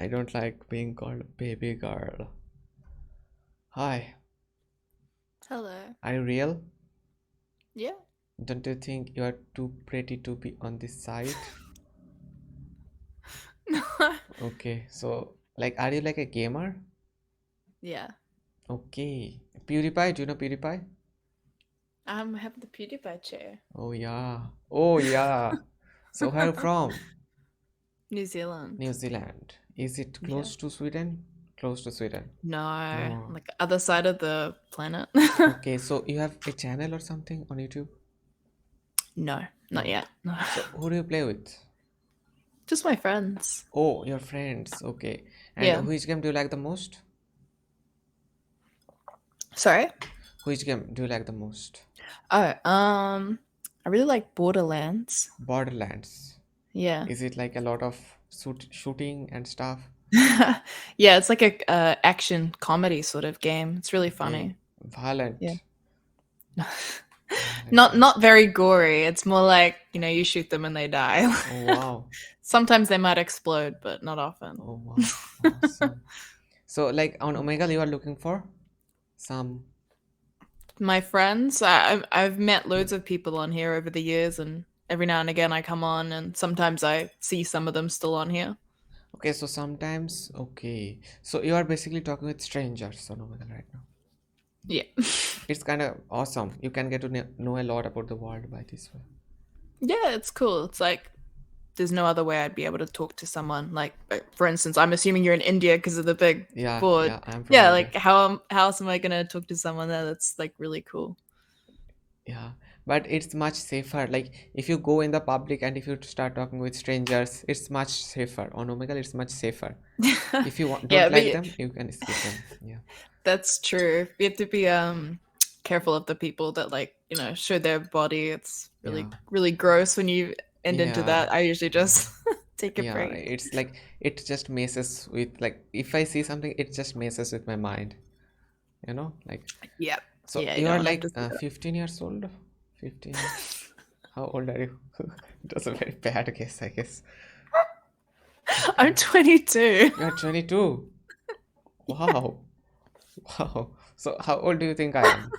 I don't like being called baby girl. Hi, Hello. are you real? Yeah. Don't you think you are too pretty to be on this site? Okay, so are you like a gamer? Yeah. Okay. PewDiePie, do you know PewDiePie? I have the PewDiePie chair. Oh yeah. Oh yeah. So where are you from? New Zealand. New Zealand. Is it Yeah. close to Sweden? Close to Sweden. No, No. like other side of the planet. Okay, so you have a channel or something on YouTube? No, not No. yet. No. So who do you play with? Just my friends. Oh, your friends. Okay. And Yeah. which game do you like the most? Sorry? Which game do you like the most? Oh, I really like Borderlands. Borderlands. Yeah. Is it like a lot of shooting and stuff? Yeah, it's like a action comedy sort of game. It's really Okay. funny. Yeah. Violent. Violent Not game. not very gory. It's more like, you shoot them and they die. Oh wow. Sometimes they might explode, but not often. Oh wow. Awesome. So on Omega you are looking for some. My friends, I've met loads of people on here over the years, and every now and again I come on, and sometimes I see some of them still on here. Okay, so sometimes okay. So you are basically talking with strangers on Omega right now. Yeah. It's kind of awesome. You can get to know a lot about the world by this way. Yeah, it's cool. It's like there's no other way I'd be able to talk to someone. Like, for instance, I'm assuming you're in India because of the big Yeah, board. yeah, I'm from Yeah, India. like how else am I gonna talk to someone there that's like really cool? Yeah, but it's much safer. Like if you go in the public and if you start talking with strangers, it's much safer. On Omegle, it's much safer. If you don't Yeah, like but them, you can skip them. Yeah, that's true. You have to be careful of the people that show their body. It's yeah, really gross when you end into yeah, that. I usually just take a yeah. break. It's like it just messes with if I see something, it just messes with my mind. You know, Yeah. so Yeah, you you are don't have to see 15 years old. 15. How old are you? It was a very bad guess, I guess. that. I'm 22. You are 22. Wow. Wow. So how old do you think I am?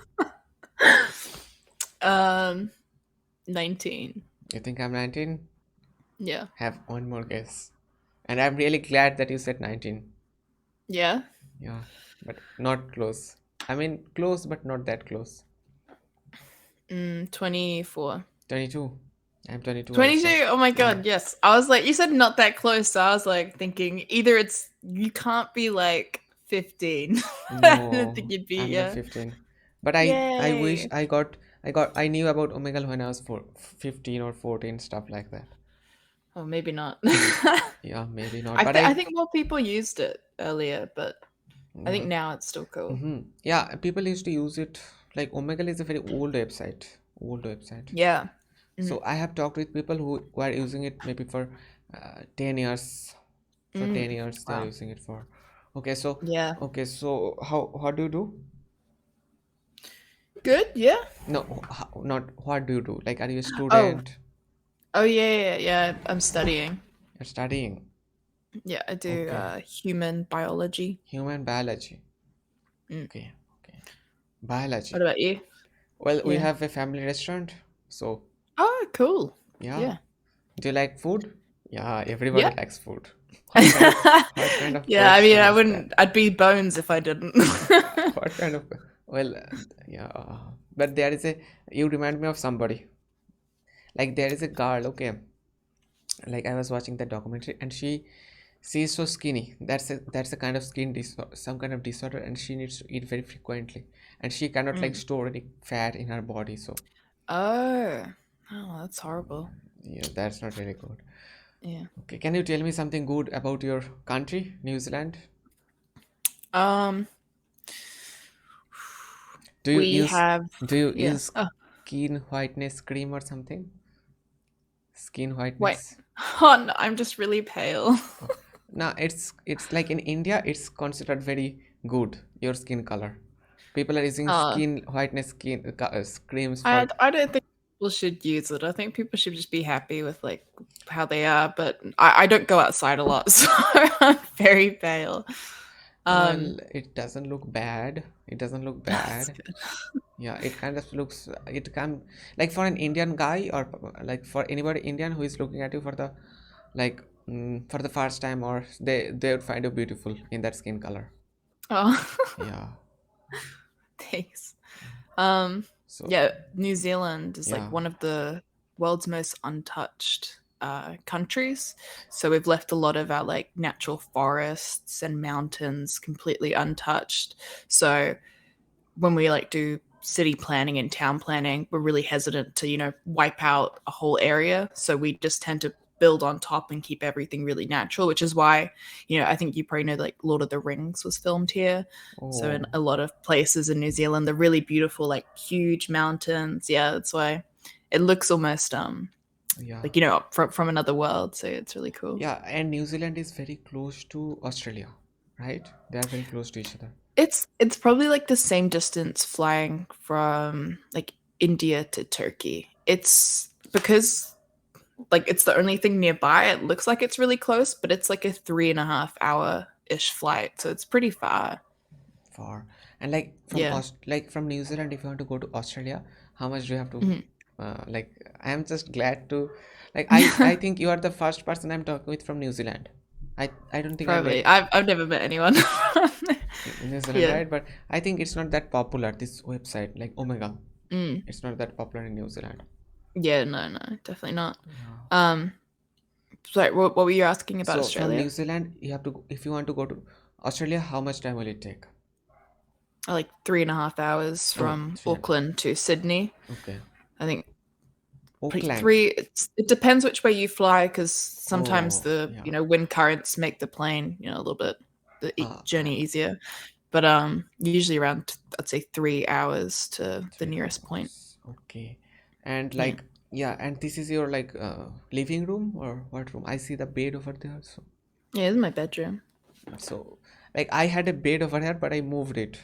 um 19. You think I'm 19? Yeah. Have one more guess. And I'm really glad that you said 19. Yeah. Yeah, but not close. I mean, close, but not that close. 24. 22. I'm 22 also. 22. Oh my Yeah. god, yes. I was like, you said not that close, so I was like thinking either you can't be like 15. I didn't think No, you'd be, I'm not yeah. 15. But I wish Yay. I knew about Omegle when I was 15 or 14, stuff like that. Oh, maybe not. Yeah, maybe not. I But think I I think more people used it earlier, but I think yeah. now it's still cool. Yeah, people used to use it. Like Omegle is a very old website. Old website. Yeah. Mhm. So I have talked with people who are using it maybe for 10 years. For 10 Mm. years they are Wow. using it for. Okay, so Yeah. how do you do? Good. Yeah. No, not what do you do? Like are you a Oh. student? Oh yeah, yeah, yeah. I'm studying. You're studying. Yeah, I do Okay. human biology. Human biology. Mm. Okay, okay. What Biology. about you? Well, we Yeah. have a family restaurant. So Oh, cool. yeah. Yeah. Do you like food? Yeah, everybody Yeah. likes food. What kind of Yeah, I mean, question is that? I'd be bones if I didn't. What kind of well, yeah. But there is a you remind me of somebody. Like there is a girl, okay. Like I was watching that documentary and she's so skinny. That's a kind of some kind of disorder and she needs to eat very frequently. And she cannot Mm. store any fat in her body. So Oh. Oh, that's horrible. yeah, that's not really good. Yeah. Okay, can you tell me something good about your country, New Zealand? Um, Do you we use have do you yeah. use Oh, skin whiteness cream or something? Skin wait. whiteness? Oh no, I'm just really pale. Oh, no, it's like in India, it's considered very good, your skin color. People are using Uh, skin whiteness creams for. I don't think people should use it. I think people should just be happy with like how they are. But I don't go outside a lot, so I'm very pale. Well, Um, it doesn't look bad. It doesn't look that's bad. good. Yeah, it kind of looks, it can, like for an Indian guy or like for anybody Indian who is looking at you for the, like, for the first time, or they would find you beautiful in that skin color. Oh, Yeah. thanks. Um, So, yeah, New Zealand is like yeah. one of the world's most untouched countries. So we've left a lot of our like natural forests and mountains completely untouched. So when we like do city planning and town planning, we're really hesitant to, wipe out a whole area. So we just tend to build on top and keep everything really natural, which is why, I think you probably know like Lord of the Rings was filmed here. So in Oh, a lot of places in New Zealand, they're really beautiful, like huge mountains. Yeah, that's why it looks almost yeah. like, from another world. So it's really cool. Yeah, and New Zealand is very close to Australia, right? They are very close to each other. It's probably like the same distance flying from like India to Turkey. It's because like it's the only thing nearby. It looks like it's really close, but it's like a 3.5 hour ish flight, so it's pretty far. Far. And like from Yeah. like from New Zealand, if you want to go to Australia, how much do you have to, Mhm. like, I am just glad to, like, I think you are the first person I'm talking with from New Zealand. I don't think I Probably. met I've never met anyone. in New Zealand, Yeah. right? But I think it's not that popular, this website, like Omega. Mm. It's not that popular in New Zealand. Yeah. No. No. Definitely not. Yeah. Um. Sorry. What were you asking about So from New Australia? Zealand, you have to, if you want to go to Australia, how much time will it take? Like 3.5 hours Oh, from three and Auckland to Sydney. okay. I think Auckland. three. It depends which way you fly because sometimes Oh, the yeah. wind currents make the plane a little bit the Yeah. journey easier. But usually around I'd say 3 hours to the Three nearest point. hours. Okay. And Yeah, like, yeah, and this is your like living room or what room? I see the bed over there. yeah. This is my bedroom. So like I had a bed over here, but I moved it.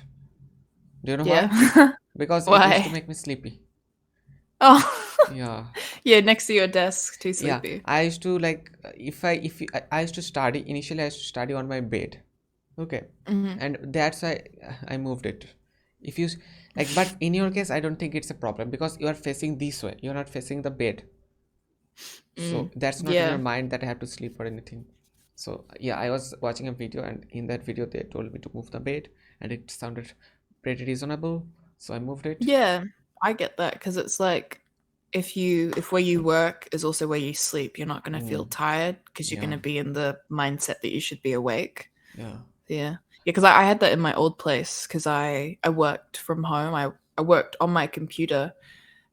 Do you know why? Yeah. Because it used to Why? make me sleepy. Oh, Yeah. yeah. Next to your desk, too Yeah. sleepy. I used to like I used to study initially. I used to study on my bed. Okay. Hmm. And that's why I moved it. If you like, but in your case, I don't think it's a problem because you are facing this way. You're not facing the bed. So Mm. that's not in your Yeah. mind that I have to sleep or anything. So yeah, I was watching a video, and in that video they told me to move the bed, and it sounded pretty reasonable, so I moved it. Yeah, I get that because it's like if where you work is also where you sleep, you're not going to feel Mm, tired because you're going yeah, to be in the mindset that you should be awake. yeah, Yeah. Yeah, because I had that in my old place because I worked from home. I worked on my computer.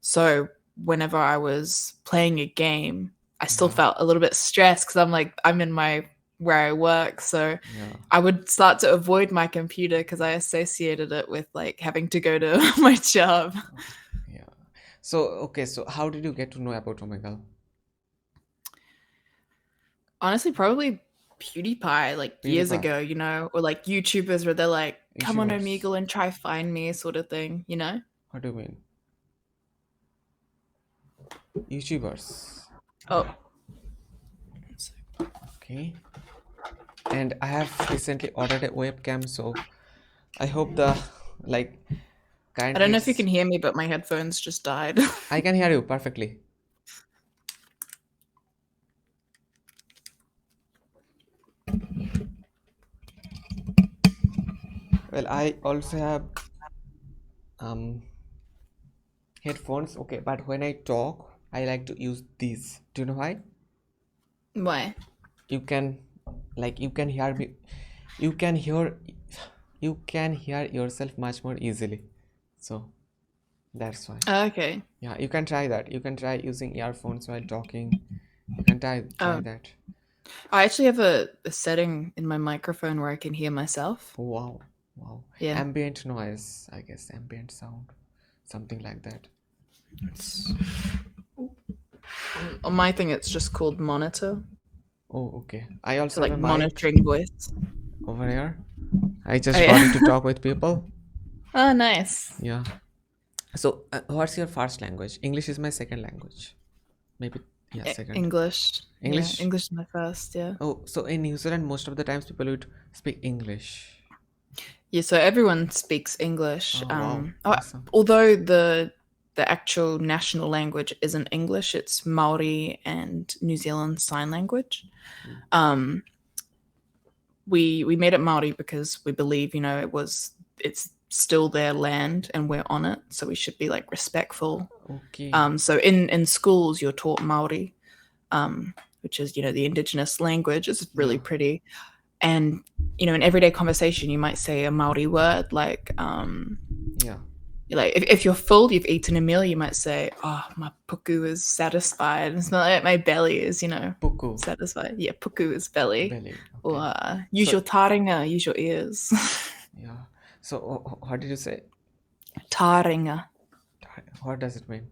So whenever I was playing a game, I still yeah, felt a little bit stressed because I'm like, I'm in my where I work. So yeah, I would start to avoid my computer because I associated it with like having to go to my job. yeah. So okay, so how did you get to know about Omegle? Honestly, probably PewDiePie like years PewDiePie, ago, or like YouTubers where they're like, come on YouTubers. Omegle and try find me sort of thing. What do you mean? YouTubers. Oh, Okay. And I have recently ordered a webcam, so I hope the like I currently don't know if you it's can hear me, but my headphones just died. I can hear you perfectly. Well, I also have um headphones, okay, but when I talk, I like to use these. Do you know why? Why? You can you can hear me, you can hear you can hear yourself much more easily. So that's why. Okay. Yeah, you can try that. You can try using earphones while talking. You can try Oh, that. I actually have a setting in my microphone where I can hear myself. Wow. Wow. Yeah. Ambient noise, I guess, ambient sound, something like that. It's, on my thing, it's just called monitor. Oh, okay. I also So have like a mic monitoring voice. over here. I Oh just brought it yeah. to talk with people. Oh, nice. Yeah. So, what's your first language? English is my second language. Maybe. Yeah, second. English. Yeah, English. English is my first. Yeah. Oh, so in New Zealand, most of the times people would speak English. Yeah, so everyone speaks English. Oh, wow. Oh, Awesome. although the actual national language isn't English, it's Maori and New Zealand Sign Language. Mm. Um, we made it Maori because we believe, it's still their land and we're on it, so we should be like respectful. Okay. So in schools, you're taught Maori, which is the indigenous language. It's really Yeah. pretty, and in everyday conversation you might say a Maori word Yeah. like if you're full, you've eaten a meal, you might say, oh, my puku is satisfied. It's not like my belly is Puku. satisfied. Yeah, puku is belly. Belly. Or Okay. use So, your taringa, use your ears. yeah. So, what did you say? Taringa, What does it mean?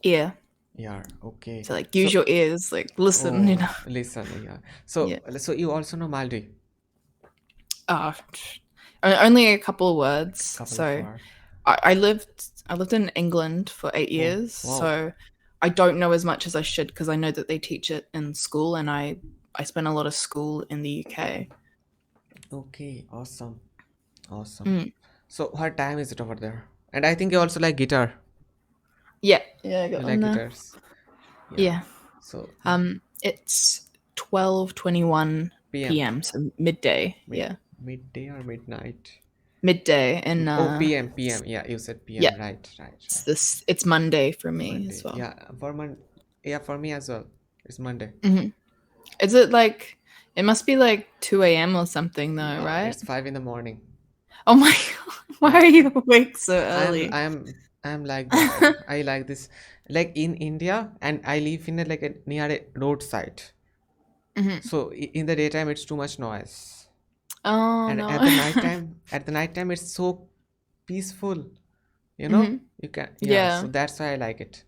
ear. Yeah. Okay. So like use So, your ears, like listen. oh, listen. Yeah. Yeah. So you also know Maldi? uh, Only a couple of words. Couple of So words. I lived in England for eight Oh, years, wow. so I don't know as much as I should because I know that they teach it in school, and I spent a lot of school in the UK. Okay. Awesome. Awesome. Mm. So, what time is it over there? And I think you also like guitar. Yeah, yeah, I You got like one there. guitars. Yeah. Yeah. So, It's 12:21 PM. p.m., so midday. Mid Yeah, midday or midnight? midday, and Oh, PM. PM. Yeah, you said yeah, PM. Right. Right. it's Right. this. It's Monday for me as Monday. well. Yeah. Yeah, for me as well. It's Monday. Hmm. Is it like? It must be like 2 a.m. or something, though, No, right? it's 5 in the morning. Oh my god! Why Yeah. are you awake so I'm early? I'm I'm like that. I like this, like in India, and I live in near a roadside. Hmm. So in the daytime it's too much noise, Oh and no. at the night time it's so peaceful. You know, Hmm. you can, yeah. So Yeah. that's why I like it.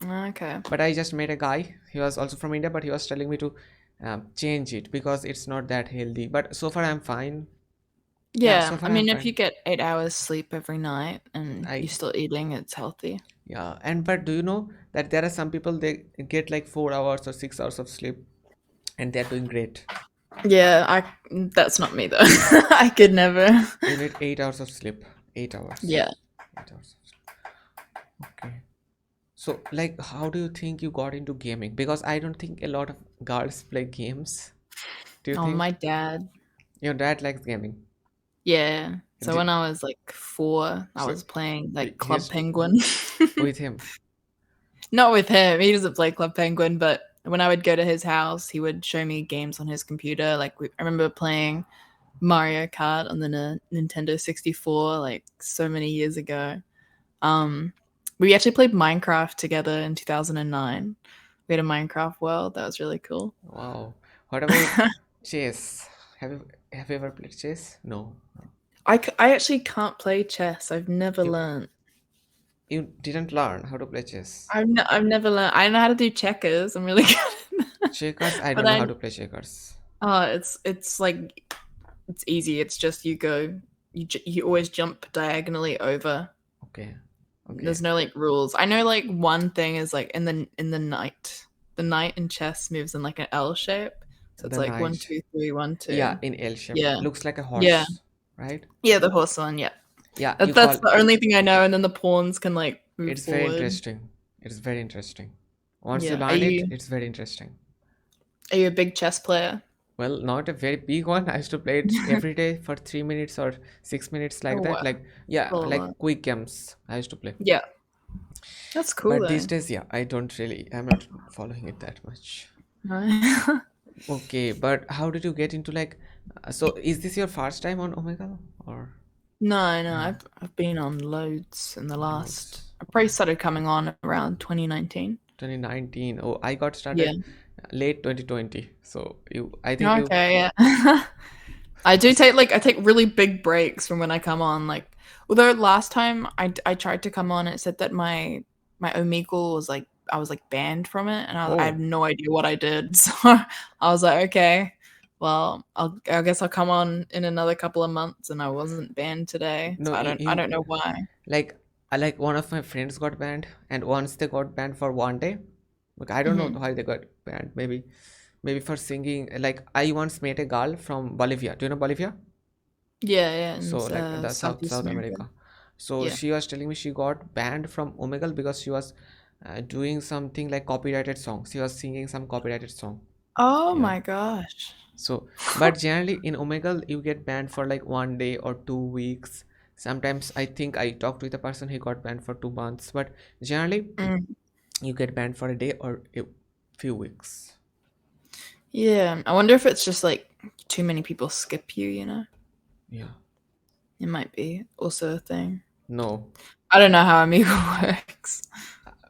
Okay. But I just met a guy. He was also from India, but he was telling me to change it because it's not that healthy. But so far I'm fine. Yeah, so Yeah. I far I'm mean, if you fine. get 8 hours sleep every night and I you're still eating, it's healthy. Yeah, and but do you know that there are some people they get like 4 hours or 6 hours of sleep, and they're doing great. Yeah. That's not me though. I could never. You need 8 hours of sleep. 8 hours. Yeah. 8 hours of sleep. Okay. So, like, how do you think you got into gaming? Because I don't think a lot of girls play games. Do you Oh, my think dad. your dad likes gaming? Yeah. So when Did, I was like 4, I so was playing like he Club used Penguin. with him. Not with him. He doesn't play Club Penguin, but when I would go to his house, he would show me games on his computer. Like I remember playing Mario Kart on the Nintendo 64 like so many years ago. Um, we actually played Minecraft together in 2009. We had a Minecraft world. That was really cool. Wow. What about chess? Have you ever played chess? No. No. I actually can't play chess. I've never You learned. you didn't learn how to play chess. I've never learned. I know how to do checkers. I'm really good. Checkers, I But don't know how to play checkers. it's like it's easy. It's just you always jump diagonally over. Okay. Okay. There's no like rules. I know like one thing is like in the knight. The knight in chess moves in like an L shape. So it's The like one, knight. two, three, one, Yeah, two. in L shape. Yeah. Looks like a Yeah. horse, right? Yeah, the horse one, yeah. Yeah, That, you that's call the only thing I know, and then the pawns can like move it's very forward. interesting. It's very interesting. Once you Yeah. learn it, it's very interesting. Are you a big chess player? Well, not a very big one. I used to play it every day for 3 minutes or 6 minutes Oh like that. wow. Like, yeah, Cool a like lot. quick games I used to play. Yeah. That's cool But these though. days, yeah, I'm not following it that much. No. Okay, but how did you get into so is this your first time on Omega or No, no? I've been on loads in the last. Loads. I probably started coming on around 2019. 2019. Oh, I got Yeah. started late 2020. So I think you, Okay, yeah. I take really big breaks from when I come on. Like, although last time I tried to come on, it said that my Omegle was like I was like banned from it, and I had oh, no idea what I did. So I was like, okay, well, I guess I'll come on in another couple of months, and I wasn't banned today, so no, I don't know why. like, one of my friends got banned, and once they got banned for one day, Like I don't know Hmm. why they got banned. Maybe for singing. Like I once met a girl from Bolivia. Do you know Bolivia? Yeah, yeah, So and like the South Southeast South America. America. So Yeah. she was telling me she got banned from Omegle because she was doing something like copyrighted song. She was singing some copyrighted song. Oh Yeah. my gosh. So, but generally in Omegle you get banned for like 1 day or 2 weeks. Sometimes I think I talked with a person he got banned for 2 months, but generally Mm. you get banned for a day or a few weeks. Yeah, I wonder if it's just like too many people skip you, you know? Yeah. It might be also a thing. No. I don't know how Amigo works.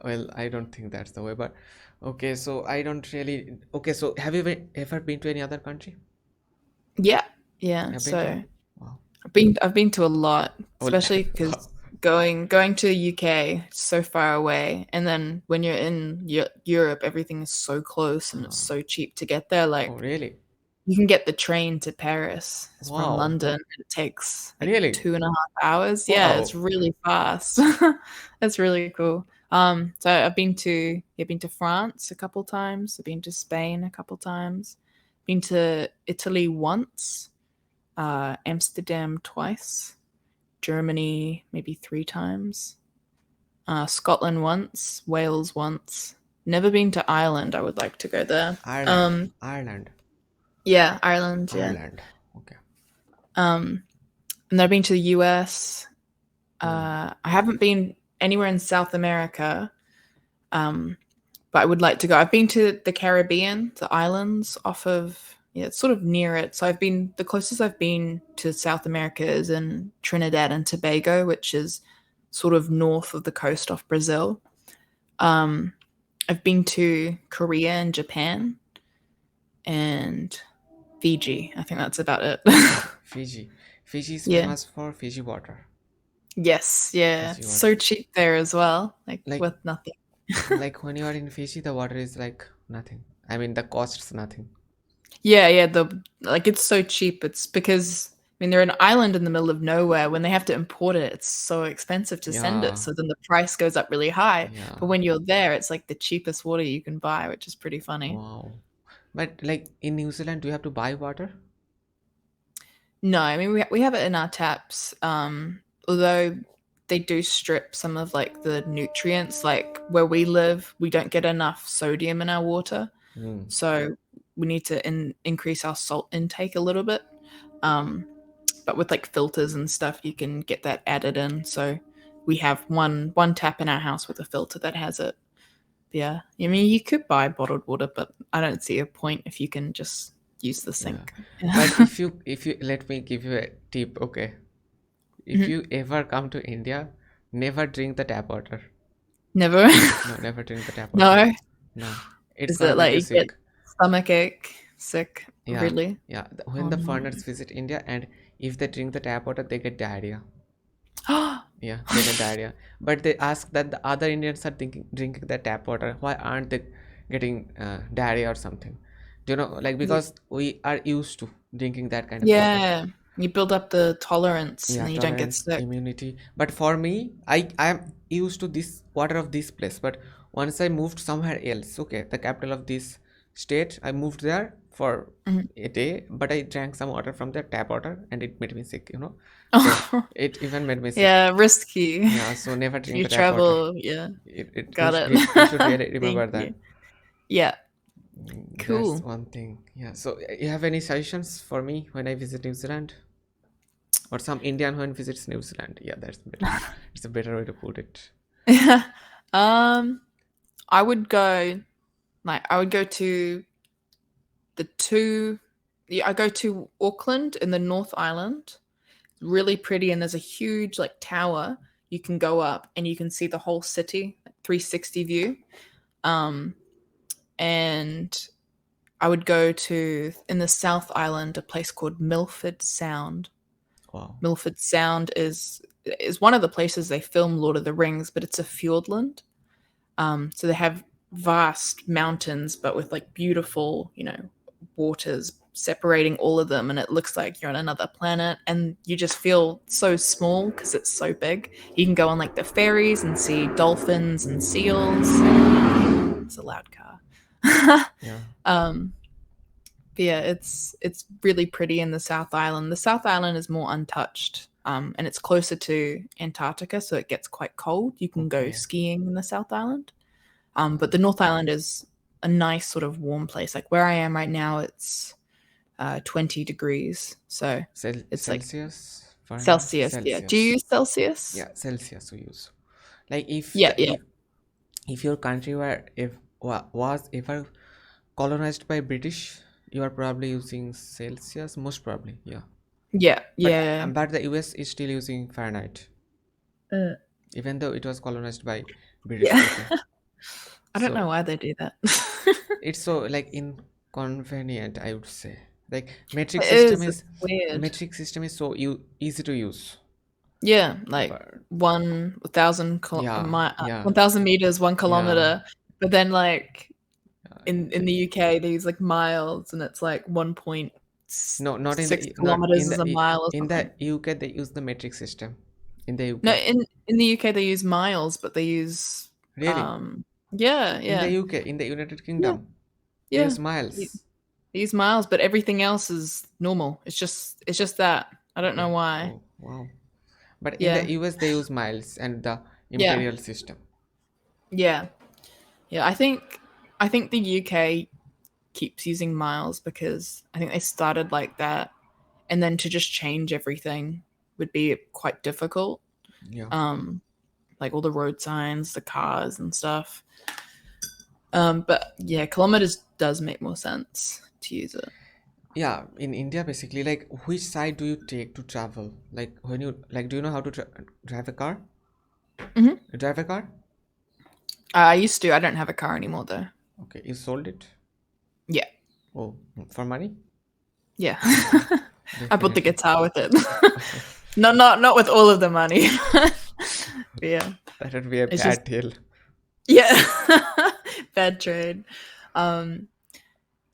Well, I don't think that's the way, but okay, so I don't really. Okay, so have you ever been to any other country? Yeah, yeah. Have been to? So Wow. I've been to a lot, Well, especially wow. because going to the UK it's so far away, and then when you're in Europe, everything is so close and it's Uh, so cheap to get there. oh, Like really? you can get the train to Paris from Wow. London. And it takes like Really? 2.5 hours. Yeah, it's Wow. really fast. That's really cool. So I've been to France a couple times. I've been to Spain a couple times. Been to Italy once. Amsterdam twice. Germany maybe 3 times. Scotland once. Wales once. Never been to Ireland. I would like to go there. Ireland. Ireland. Yeah, Ireland. Yeah. Ireland. Okay. Um, and I've been to the US. Hmm. I haven't been anywhere in South America, um, but I would like to go. I've been to the Caribbean, the islands off of, yeah, it's sort of near it. So I've been, the closest I've been to South America is in Trinidad and Tobago, which is sort of north of the coast off Brazil. Um, I've been to Korea and Japan and Fiji. I think that's about it. Fiji. Fiji is Yeah. famous for Fiji water. Yes. Yeah. Fiji It's water. so cheap there as well. Like Like, worth nothing. like when you are in Fiji, the water is like nothing. I mean, the cost's nothing. Yeah, yeah, the like it's so cheap. It's because I mean they're an island in the middle of nowhere. When they have to import it, it's so expensive to send it. Yeah. So then the price goes up really high. Yeah. But when you're there, it's like the cheapest water you can buy, which is pretty funny. Wow. But like in New Zealand, do you have to buy water? No, I mean we have it in our taps. Although they do strip some of like the nutrients. Like where we live, we don't get enough sodium in our water. Hmm. So we need to increase our salt intake a little bit. Um, but with like filters and stuff, you can get that added in. So we have one tap in our house with a filter that has it. Yeah, I mean you could buy bottled water, but I don't see a point if you can just use the Yeah. sink. But if you let me give you a tip, okay? If Mhm. you ever come to India, never drink the tap water. Never. No, never drink the tap water. No. No, it's Is gonna it make like you you get sick. stomach ache, sick? Yeah, Really? yeah. When Oh the no. foreigners visit India and if they drink the tap water, they get diarrhea. Oh, Yeah, they get diarrhea. But they ask that the other Indians are drinking the tap water. Why aren't they getting diarrhea or something? Do you know, like because we are used to drinking that kind of water. yeah. You build up the tolerance and Yeah, then you don't get tolerance, sick. immunity. But for me, I am used to this water of this place. But once I moved somewhere else, okay, the capital of this state, I moved there for Mhm. a day, but I drank some water from the tap water and it made me sick, So Oh, it even made me sick. yeah, risky. Yeah, so never If drink you the tap water. travel, yeah, You, got it. you should really Thank remember you. that. Yeah, That's cool. one thing. Yeah. So you have any suggestions for me when I visit New Zealand? Or some Indian when visits New Zealand? Yeah, that's better. It's a better way to put it. um, I would go I would go to the two. Yeah, I go to Auckland in the North Island. Really pretty, and there's a huge like tower you can go up, and you can see the whole city, like, 360 view. Um, and I would go to in the South Island a place called Milford Sound. Wow. Milford Sound is one of the places they film Lord of the Rings, but it's a fjordland. So they have vast mountains, but with like beautiful, waters separating all of them, and it looks like you're on another planet. And you just feel so small because it's so big. You can go on like the ferries and see dolphins and seals. wants a loud car. Yeah. um, but yeah, it's really pretty in the South Island. The South Island is more untouched, and it's closer to Antarctica, so it gets quite cold. You can go Okay. skiing in the South Island, but the North Island is a nice sort of warm place. Like where I am right now, it's 20 degrees, so it's like Celsius, Fahrenheit, Celsius. Yeah. Do you Celsius. use Celsius? Yeah, Celsius we use. Like if Yeah, the yeah, if your country were if was ever colonized by British, you are probably using Celsius, most probably. Yeah. yeah, But yeah. the US is still using Fahrenheit, Uh, even though it was colonized by British yeah. people. I don't know So why they do that. it's so like inconvenient, I would say. Like metric It system is. is It's weird. so easy to use. Yeah, like But 1,000 yeah, yeah, 1,000 meters, one yeah. kilometer. But then, like uh, in the UK, they use like miles, and it's like no, not in 1.6 the not kilometers is a mile or in the something. UK they use the metric system. In the No, UK, in the UK they use miles, but they use really? yeah, In the yeah, UK, in the United yeah, Kingdom, they yeah. use They miles. they use miles, but everything else is normal. It's just that. I don't know Okay. why. Oh, wow. But in the Yeah, US, they use miles and the yeah, imperial system. yeah, yeah. I think the UK keeps using miles because I think they started like that, and then to just change everything would be quite difficult. Yeah. Um, like all the road signs, the cars and stuff. But yeah, kilometers does make more sense to use it. Yeah. In India, basically, like, which side do you take to travel? Like, when you, like, do you know how to drive a car? Hmm. You drive a car? I used to. I don't have a car anymore though. Okay. You sold it? Yeah, Oh, for money? yeah. I bought the Definitely. guitar with it. Not with all of the money. But yeah, That would be a it's just bad deal. yeah, bad trade. Um,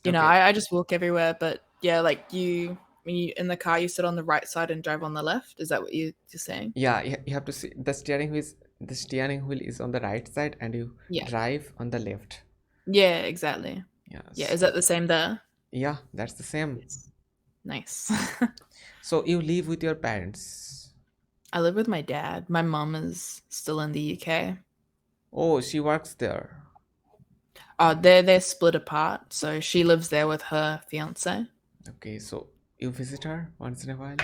Okay. I just walk everywhere. But yeah, like when you in the car, you sit on the right side and drive on the left. Is that what you're saying? Yeah, you have to see the steering wheel is on the right side and you Yeah, drive on the left. yeah, exactly. Yeah, Yes. is that the same there? Yeah, that's the same. Yes. Nice. So you live with your parents. I live with my dad. My mom is still in the UK. Oh, she works there. They're split apart, so she lives there with her fiance. Okay, so you visit her once in a while?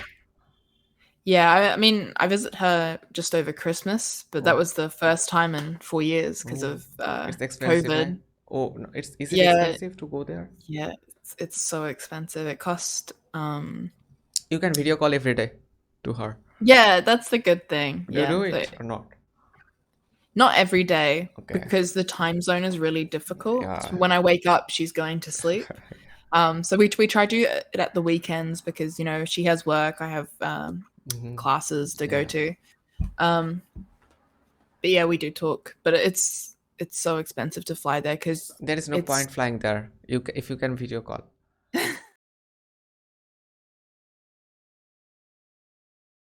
Yeah, I mean, I visit her just over Christmas, but that Oh, was the first time in 4 years because oh, of it's expensive, eh? COVID. Oh, no, is it Yeah, expensive to go there? yeah, it's so expensive. It cost You can video call every day to her. yeah, that's the good thing. Do you Yeah, do but it or not? not every day Okay. because the time zone is really difficult. Yeah. When I wake up, she's going to sleep. So we try to do it at the weekends because she has work, I have Hmm. classes to go Yeah. to. Um, but yeah, we do talk, but it's so expensive to fly there because There is no it's point flying there. If you can video call.